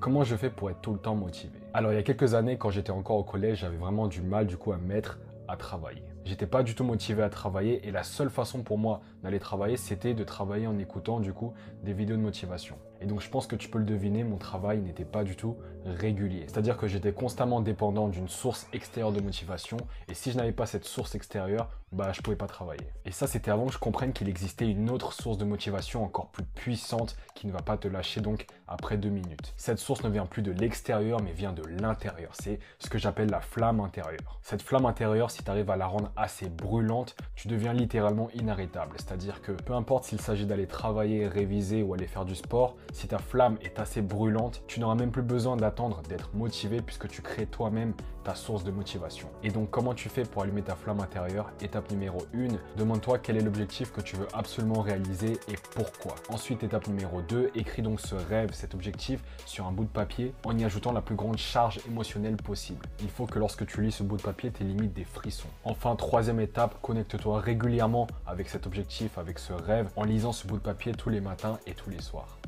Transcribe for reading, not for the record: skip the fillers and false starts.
Comment je fais pour être tout le temps motivé? Alors il y a quelques années, quand j'étais encore au collège, j'avais vraiment du mal du coup à me mettre à travailler. J'étais pas du tout motivé à travailler et la seule façon pour moi d'aller travailler, c'était de travailler en écoutant du coup des vidéos de motivation. Et donc je pense que tu peux le deviner, mon travail n'était pas du tout régulier. C'est-à-dire que j'étais constamment dépendant d'une source extérieure de motivation et si je n'avais pas cette source extérieure, je pouvais pas travailler. Et ça, c'était avant que je comprenne qu'il existait une autre source de motivation encore plus puissante qui ne va pas te lâcher donc après 2 minutes. Cette source ne vient plus de l'extérieur mais vient de l'intérieur. C'est ce que j'appelle la flamme intérieure. Cette flamme intérieure, si tu arrives à la rendre assez brûlante, tu deviens littéralement inarrêtable. C'est-à-dire que peu importe s'il s'agit d'aller travailler, réviser ou aller faire du sport, si ta flamme est assez brûlante, tu n'auras même plus besoin d'attendre d'être motivé puisque tu crées toi-même ta source de motivation. Et donc comment tu fais pour allumer ta flamme intérieure? Étape numéro 1, demande-toi quel est l'objectif que tu veux absolument réaliser et pourquoi. Ensuite, étape numéro 2, écris donc ce rêve, cet objectif sur un bout de papier en y ajoutant la plus grande charge émotionnelle possible. Il faut que lorsque tu lis ce bout de papier, tu aies limite des frissons. Enfin, troisième étape, connecte-toi régulièrement avec cet objectif, avec ce rêve, en lisant ce bout de papier tous les matins et tous les soirs.